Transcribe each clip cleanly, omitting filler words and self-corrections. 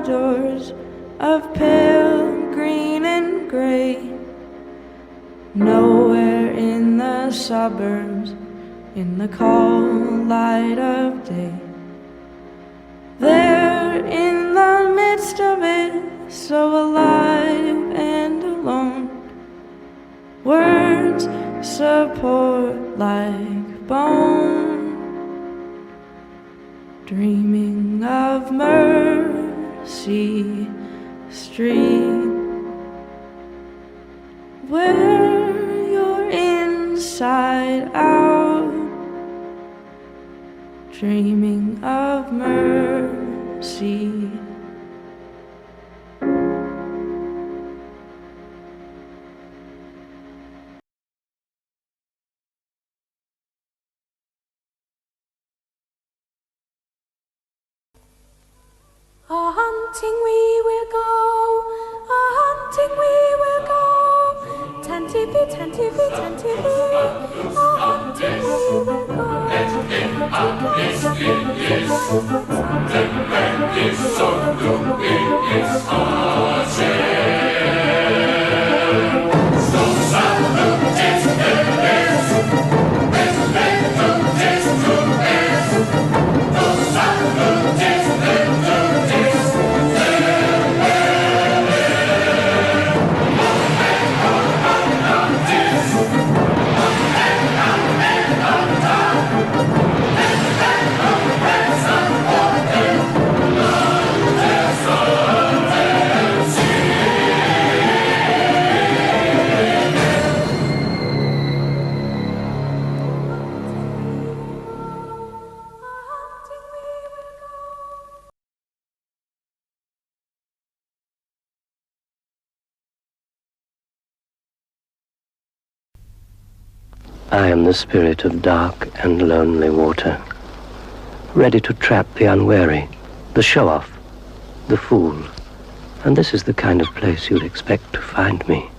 corridors of pale green and gray. Nowhere in the suburbs, in the cold light of day. There in the midst of it, so alive and alone. Words support like bone. Dreaming of Mercy Street, where you're inside out. Dreaming of mercy. A-hunting we will go, a-hunting we will go. Tantivy, tantivy, tantivy, a-hunting we will go. I am the spirit of dark and lonely water, ready to trap the unwary, the show-off, the fool. And this is the kind of place you'd expect to find me.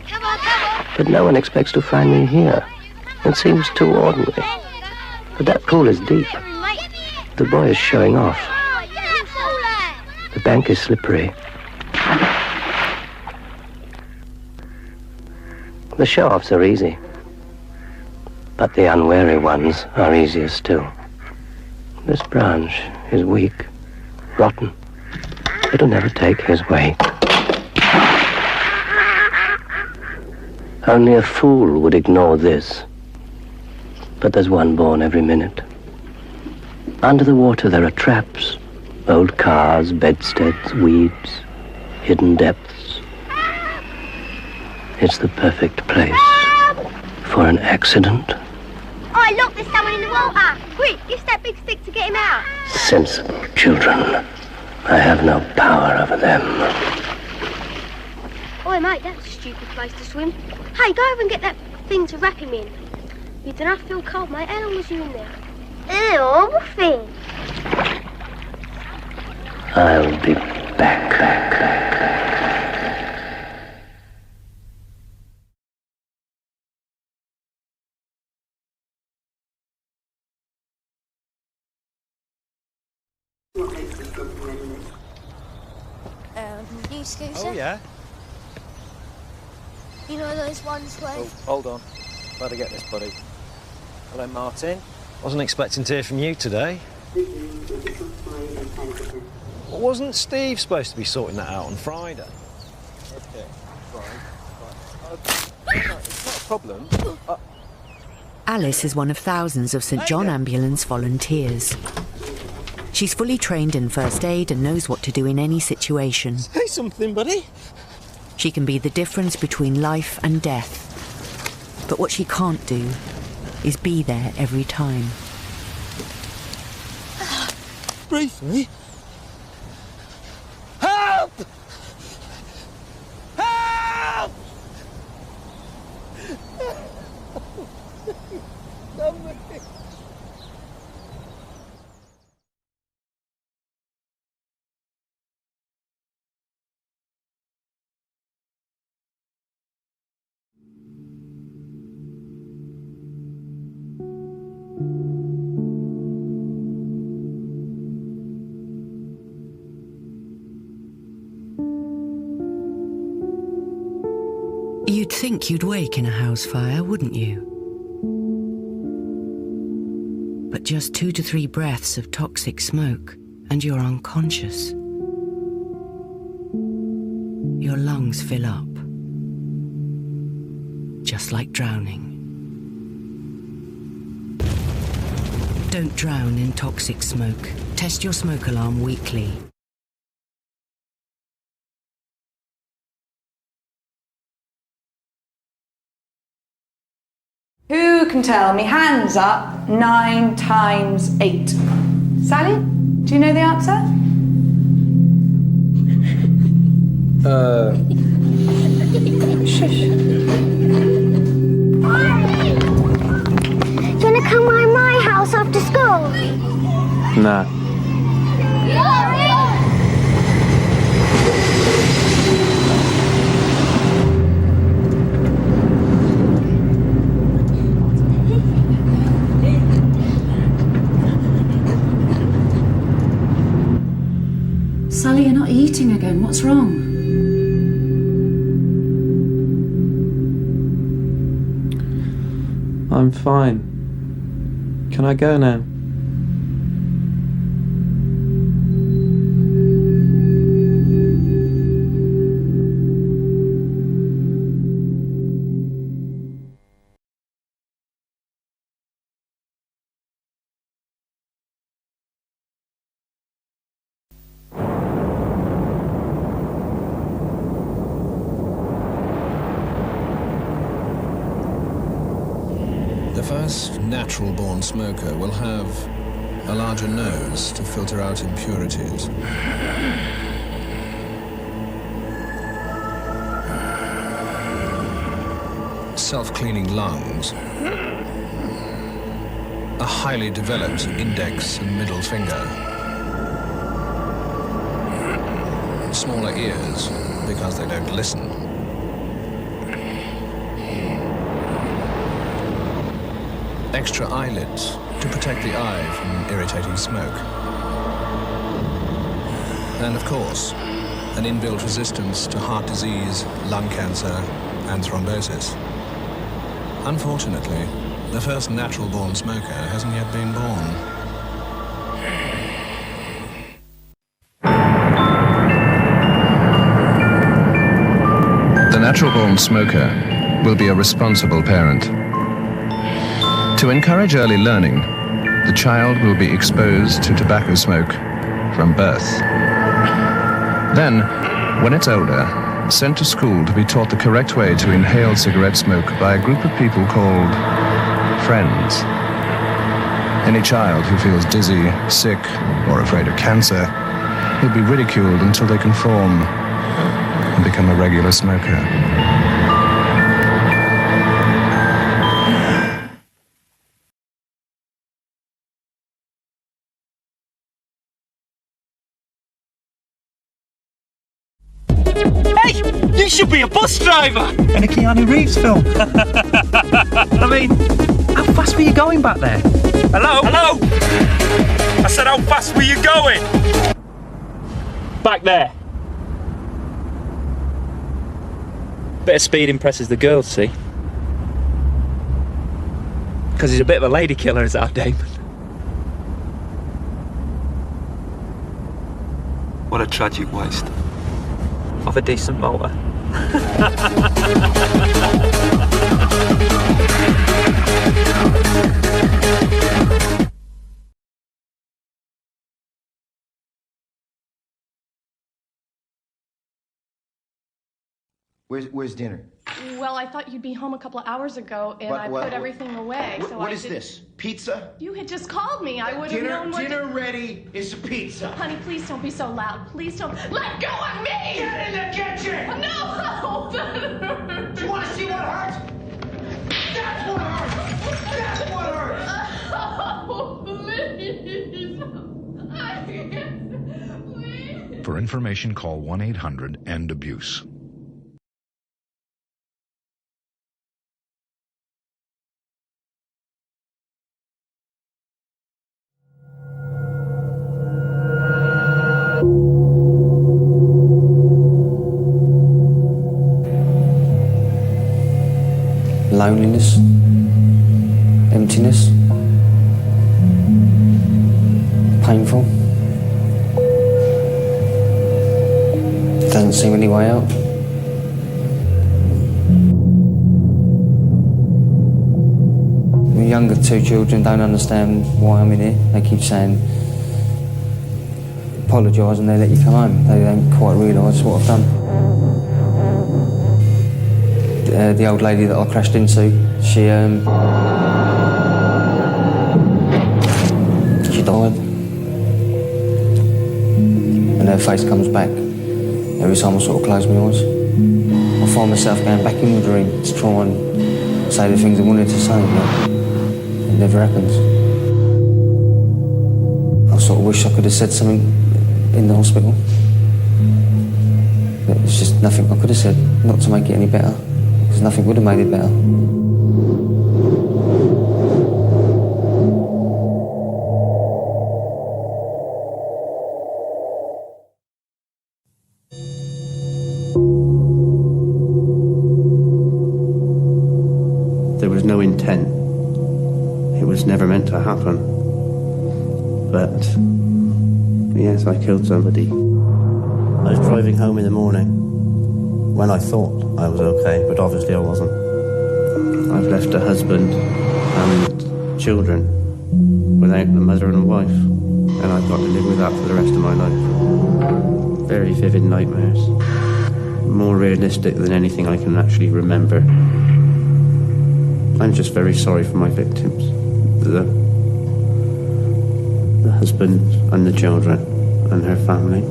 Come on, come on. But no one expects to find me here. It seems too ordinary. But that pool is deep. The boy is showing off. The bank is slippery. The show-offs are easy. But the unwary ones are easier still. This branch is weak, rotten. It'll never take his weight. Only a fool would ignore this. But there's one born every minute. Under the water there are traps, old cars, bedsteads, weeds, hidden depths. It's the perfect place for an accident. Oh, look, there's someone in the water. Quick, use that big stick to get him out. Sensible children. I have no power over them. Oi, mate, that's a stupid place to swim. Hey, go over and get that thing to wrap him in. You don't have to feel cold, mate. How long was you in there? Ew, what thing? I'll be back. New scooter? Oh, yeah? You know those ones where... Oh, hold on. Better get this, buddy. Hello, Martin. Wasn't expecting to hear from you today. Wasn't Steve supposed to be sorting that out on Friday? Okay, right. It's not a problem. Alice is one of thousands of St John Ambulance volunteers. She's fully trained in first aid and knows what to do in any situation. Say something, buddy. She can be the difference between life and death. But what she can't do is be there every time. Briefly. Help! Help! Somebody. You'd think you'd wake in a house fire, wouldn't you? But just 2 to 3 breaths of toxic smoke and you're unconscious. Your lungs fill up, just like drowning. Don't drown in toxic smoke. Test your smoke alarm weekly. Who can tell me? Hands up. 9 times 8. Sally, do you know the answer? Shush. Do you want to come by my house after school? Nah. Sally, you're not eating again. What's wrong? I'm fine. Can I go now? The first natural-born smoker will have a larger nose to filter out impurities. Self-cleaning lungs. A highly developed index and middle finger. Smaller ears, because they don't listen. Extra eyelids to protect the eye from irritating smoke. And of course, an inbuilt resistance to heart disease, lung cancer, and thrombosis. Unfortunately, the first natural-born smoker hasn't yet been born. The natural-born smoker will be a responsible parent. To encourage early learning, the child will be exposed to tobacco smoke from birth. Then, when it's older, sent to school to be taught the correct way to inhale cigarette smoke by a group of people called friends. Any child who feels dizzy, sick, or afraid of cancer will be ridiculed until they conform and become a regular smoker. You should be a bus driver! In a Keanu Reeves film. I mean, how fast were you going back there? Hello? Hello? I said, how fast were you going? Back there. Bit of speed impresses the girls, see? Because he's a bit of a lady killer, is our Damon. What a tragic waste. Of a decent motor. Where's dinner? Well, I thought you'd be home a couple of hours ago, and I put everything away. So What is this? Pizza? You had just called me. I would have known what. Dinner ready is pizza. Honey, please don't be so loud. Please don't. Let go of me! Get in the kitchen! No! That hurts. Do you want to see what hurts? That's what hurts! That's what hurts! Oh, please. I can't. Please. For information, call 1-800-END-ABUSE. loneliness, emptiness, painful. Doesn't seem any way out. The younger two children don't understand why I'm in here. They keep saying, apologise and they let you come home. They don't quite realise what I've done. The old lady that I crashed into, she died. And her face comes back every time I sort of close my eyes. I find myself going back in the dream to try and say the things I wanted to say, but it never happens. I sort of wish I could have said something in the hospital. But it's just nothing I could have said, not to make it any better, because nothing would have made it better. There was no intent. It was never meant to happen. But yes, I killed somebody. I was driving home in the morning when I thought I was okay, but obviously I wasn't. I've left a husband and children without the mother and wife, and I've got to live with that for the rest of my life. Very vivid nightmares. More realistic than anything I can actually remember. I'm just very sorry for my victims. The husband and the children and her family.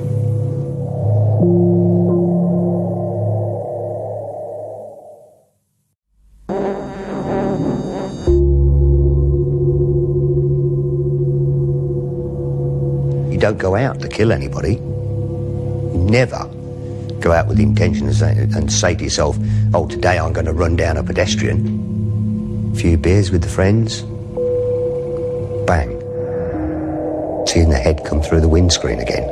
You don't go out to kill anybody. You never go out with the intention and say to yourself, oh, today I'm going to run down a pedestrian. A few beers with the friends. Bang. Seeing the head come through the windscreen again.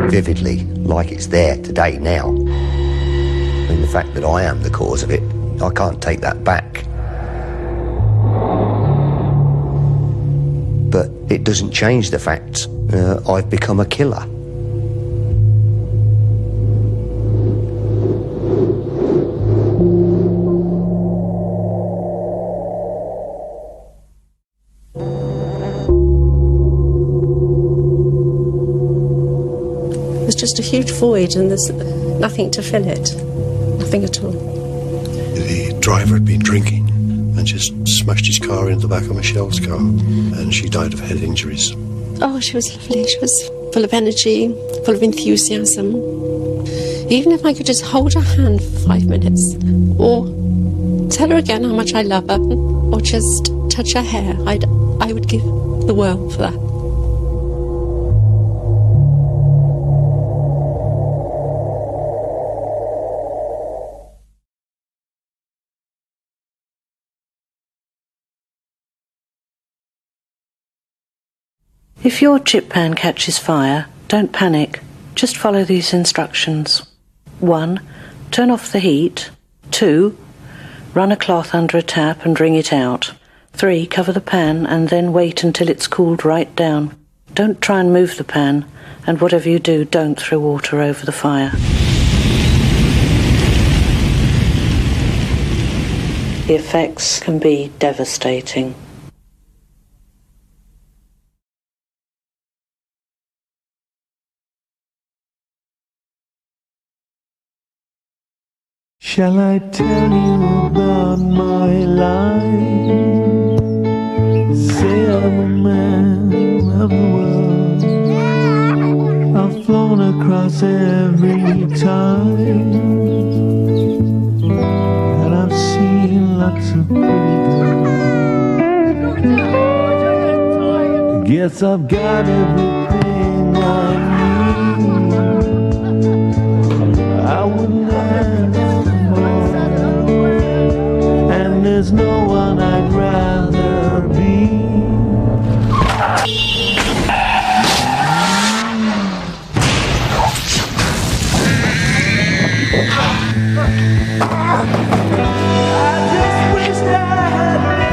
Vividly, like it's there today, now. And the fact that I am the cause of it, I can't take that back. But it doesn't change the fact I've become a killer. Just a huge void, and there's nothing to fill it. Nothing at all. The driver had been drinking and just smashed his car into the back of Michelle's car, and she died of head injuries. Oh, she was lovely. She was full of energy, full of enthusiasm. Even if I could just hold her hand for 5 minutes, or tell her again how much I love her, or just touch her hair, I would give the world for that. If your chip pan catches fire, don't panic. Just follow these instructions. 1. Turn off the heat. 2. Run a cloth under a tap and wring it out. 3. Cover the pan and then wait until it's cooled right down. Don't try and move the pan, and whatever you do, don't throw water over the fire. The effects can be devastating. Shall I tell you about my life? Say I'm a man of the world. I've flown across every time, and I've seen lots of pretty girls. I guess I've got everything I need. I wouldn't ask more, and there's no one I'd rather be.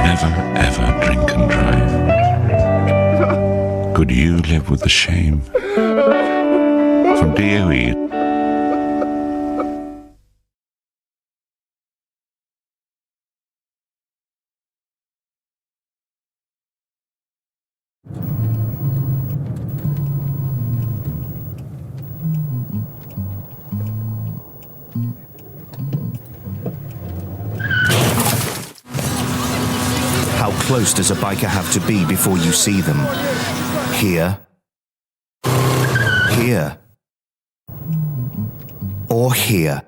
Never ever drink and drive. Could you live with the shame? From DOE. How close does a biker have to be before you see them? Here. Here. Or here.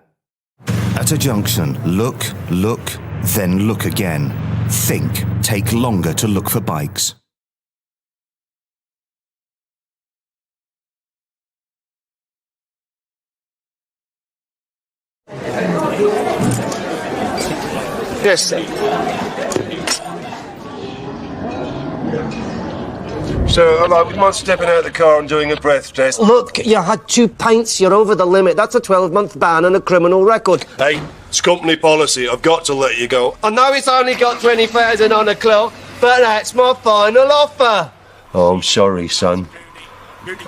At a junction, look, then look again. Think, take longer to look for bikes. Yes, sir. So, hello, would you mind stepping out of the car and doing a breath test? Look, you had 2 pints, you're over the limit. That's a 12-month ban and a criminal record. Hey, it's company policy. I've got to let you go. I know it's only got 20,000 on the clock, but that's my final offer. Oh, I'm sorry, son.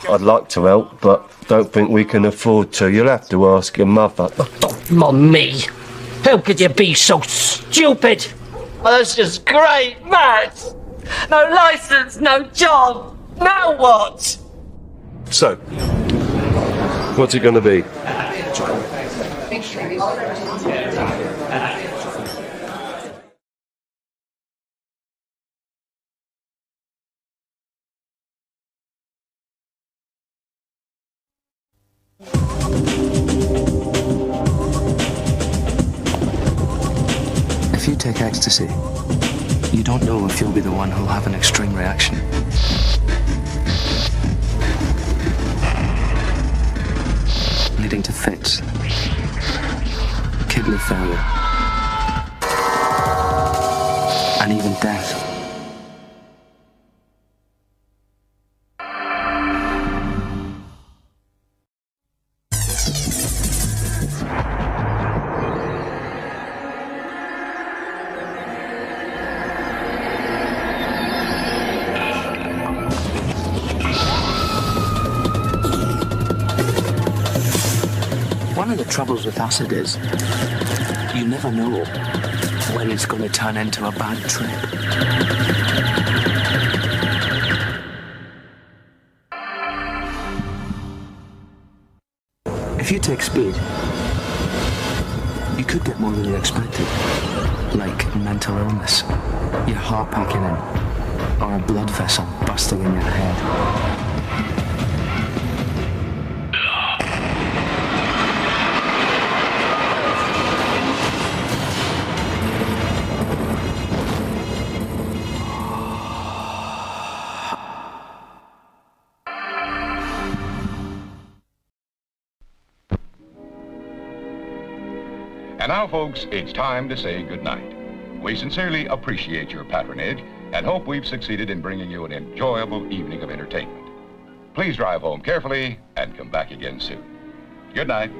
I'd like to help, but don't think we can afford to. You'll have to ask your mother. Me? How could you be so stupid? Oh, that's just great, Matt. No licence, no job. Now what? So, what's it going to be? If you take ecstasy, you don't know if you'll be the one who'll have an extreme reaction. Leading to fits, kidney failure, and even death. One of the troubles with acid is you never know when it's going to turn into a bad trip. If you take speed, you could get more than you expected, like mental illness, your heart packing in, or a blood vessel busting in your head. And now, folks, it's time to say goodnight. We sincerely appreciate your patronage and hope we've succeeded in bringing you an enjoyable evening of entertainment. Please drive home carefully and come back again soon. Good night.